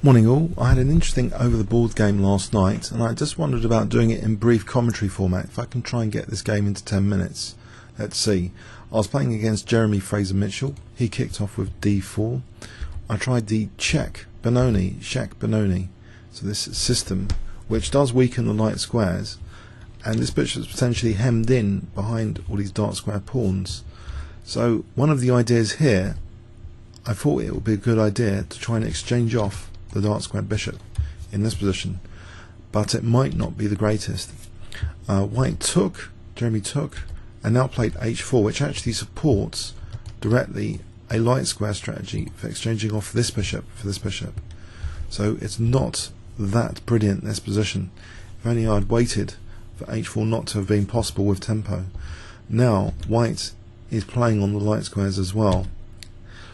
Morning all. I had an interesting over the board game last night and I just wondered about doing it in brief commentary format, if I can try and get this game into 10 minutes. Let's see. I was playing against Jeremy Fraser Mitchell. He kicked off with d4. I tried the check Benoni, so this system which does weaken the light squares, and this bishop is potentially hemmed in behind all these dark square pawns. So one of the ideas here, I thought it would be a good idea to try and exchange off the dark square bishop in this position, but it might not be the greatest. White took, Jeremy took, and now played h4, which actually supports directly a light square strategy for exchanging off this bishop for this bishop. So it's not that brilliant, this position. If only I'd waited for h4 not to have been possible with tempo. Now white is playing on the light squares as well.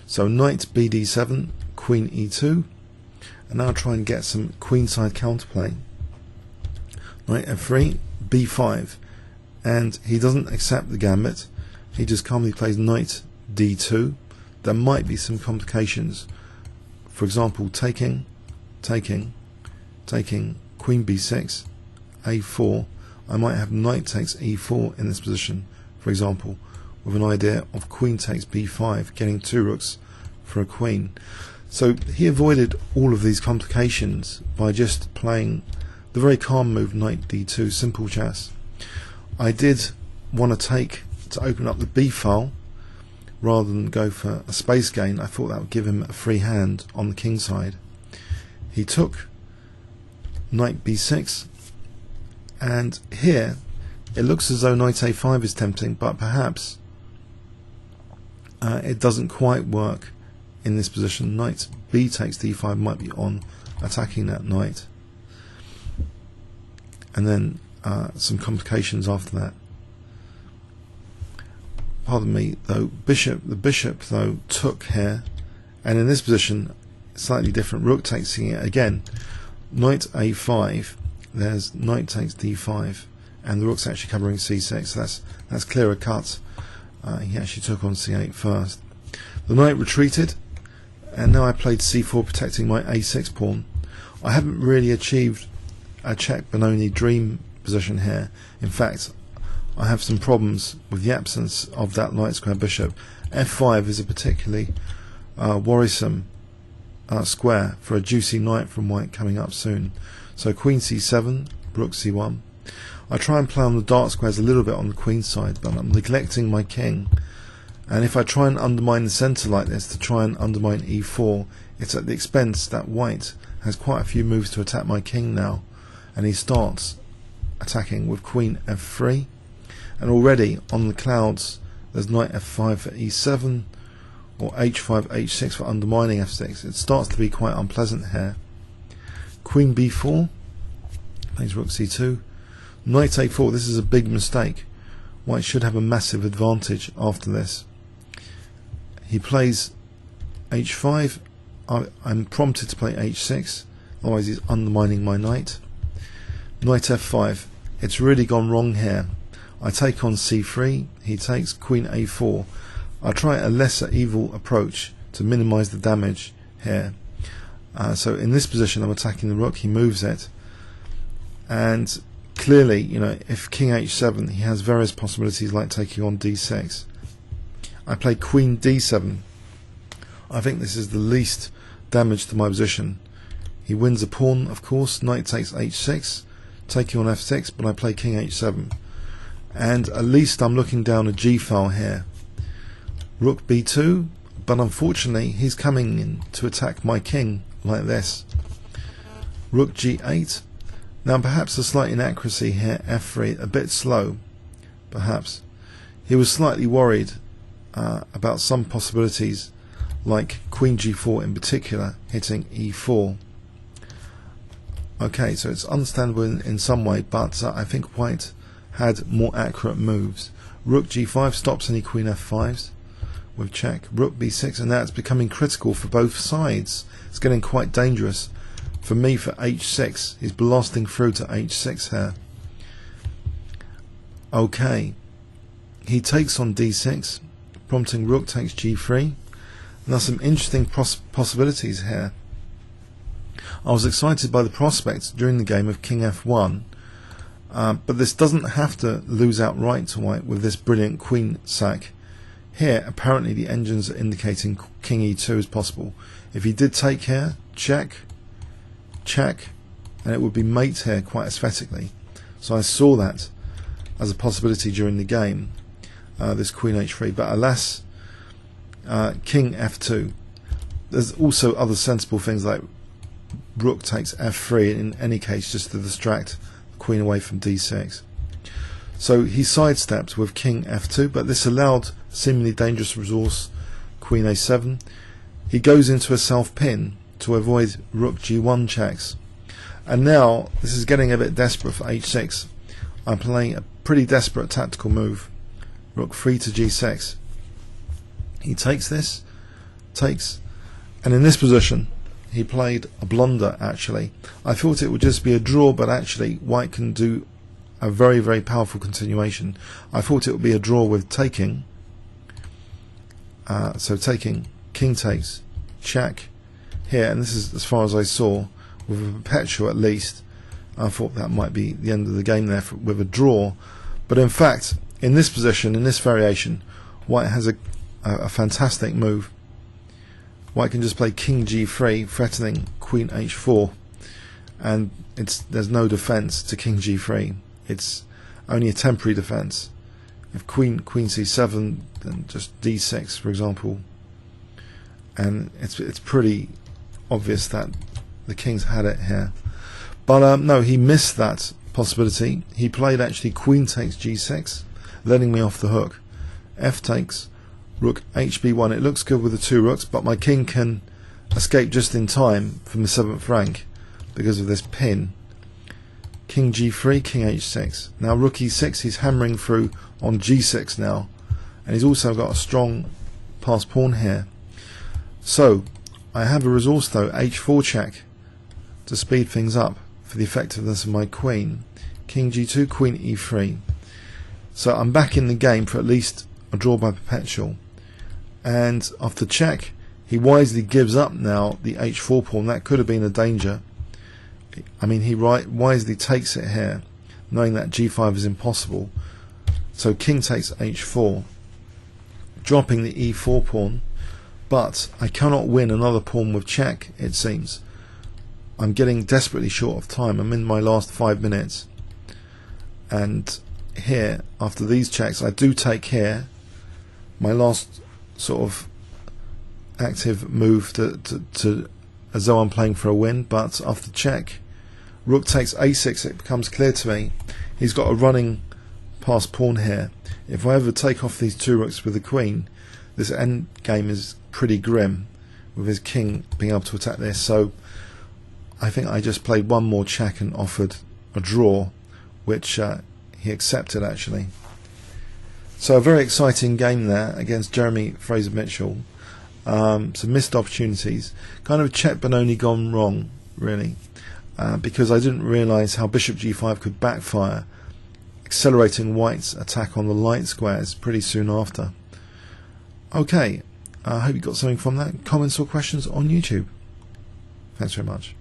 So knight bd7, queen e2, and now try and get some queenside counterplay. Knight f3, b5, and he doesn't accept the gambit. He just calmly plays knight d2. There might be some complications. For example, taking, queen b6, a4. I might have knight takes e4 in this position, for example, with an idea of queen takes b5, getting two rooks for a queen. So he avoided all of these complications by just playing the very calm move knight d2, simple chess. I did want to take to open up the b file rather than go for a space gain. I thought that would give him a free hand on the king side. He took knight b6, and here it looks as though knight a5 is tempting, but perhaps it doesn't quite work in this position. Knight b takes d5 might be on, attacking that knight, and then some complications after that. Pardon me, though, the bishop though took here, and in this position slightly different. Rook takes it again, knight a5, there's knight takes d5, and the rook's actually covering c6, so that's clearer cut. He actually took on c8 first. The knight retreated, and now I played c4, protecting my a6 pawn. I haven't really achieved a check Benoni dream position here. In fact, I have some problems with the absence of that light square bishop. f5 is a particularly worrisome square for a juicy knight from white coming up soon. So queen c7, rook c1. I try and play on the dark squares a little bit on the queen side, but I'm neglecting my king. And if I try and undermine the centre like this, to try and undermine e4, it's at the expense that white has quite a few moves to attack my king now, and he starts attacking with queen f3, and already on the clouds there's knight f5 for e7, or h5 h6 for undermining f6. It starts to be quite unpleasant here. Queen b4, plays rook c2, knight a4. This is a big mistake. White should have a massive advantage after this. He plays h5. I'm prompted to play h6, otherwise he's undermining my knight. Knight f5. It's really gone wrong here. I take on c3, he takes queen a4. I try a lesser evil approach to minimize the damage here. So in this position I'm attacking the rook, he moves it, and clearly, if king h7, he has various possibilities like taking on d6. I play queen d7. I think this is the least damage to my position. He wins a pawn, of course. Knight takes h6, taking on f6, but I play king h7. And at least I'm looking down a g file here. Rook b2, but unfortunately he's coming in to attack my king like this. Rook g8. Now perhaps a slight inaccuracy here, f3, a bit slow, perhaps. He was slightly worried about some possibilities, like queen g4 in particular, hitting e4. Okay, so it's understandable in some way, but I think white had more accurate moves. Rook g5 stops any queen f5s with check. Rook b6, and that's becoming critical for both sides. It's getting quite dangerous. For me, for h6, he's blasting through to h6 here. Okay, he takes on d6, prompting rook takes g3. Now some interesting possibilities here. I was excited by the prospect during the game of King F1, but this doesn't have to lose outright to white with this brilliant queen sack. Here, apparently the engines are indicating King E2 is possible. If he did take here, check, check, and it would be mate here quite aesthetically. So I saw that as a possibility during the game, this Queen H3, but alas, King F2. There's also other sensible things like Rook takes F3, in any case just to distract the Queen away from D6. So he sidestepped with King F2, but this allowed seemingly dangerous resource Queen A7. He goes into a self-pin to avoid Rook G1 checks. And now this is getting a bit desperate for H6. I'm playing a pretty desperate tactical move. Rook 3 to G6. He takes this, takes, and in this position he played a blunder actually. I thought it would just be a draw, but actually white can do a very, very powerful continuation. I thought it would be a draw with taking. So taking, king takes, check here, and this is as far as I saw, with a perpetual at least. I thought that might be the end of the game there with a draw, but in fact in this position, in this variation, white has a fantastic move. White can just play King G3, threatening Queen H4, and there's no defense to King G3. It's only a temporary defense. If Queen C7, then just D6 for example, and it's pretty obvious that the king's had it here. But no, he missed that possibility. He played actually Queen takes G6, letting me off the hook. F takes, Rook HB1. It looks good with the two rooks, but my king can escape just in time from the 7th rank because of this pin. King G3, King H6. Now Rook E6, he's hammering through on G6 now, and he's also got a strong pass pawn here. So I have a resource though, H4 check, to speed things up for the effectiveness of my queen. King G2, Queen E3. So I'm back in the game for at least a draw by perpetual. And after check, he wisely gives up now the H4 pawn. That could have been a danger. I mean, he wisely takes it here, knowing that G5 is impossible. So king takes H4, dropping the E4 pawn. But I cannot win another pawn with check, it seems. I'm getting desperately short of time. I'm in my last 5 minutes. And here, after these checks, I do take here. My last sort of active move to as though I'm playing for a win, but after check, Rook takes A6, it becomes clear to me he's got a running pass pawn here. If I ever take off these two rooks with the queen, this end game is pretty grim, with his king being able to attack this. So I think I just played one more check and offered a draw, which he accepted actually. So a very exciting game there against Jeremy Fraser-Mitchell. Some missed opportunities, kind of check Benoni gone wrong really, because I didn't realise how Bishop G5 could backfire, accelerating White's attack on the light squares pretty soon after. Okay, I hope you got something from that. Comments or questions on YouTube. Thanks very much.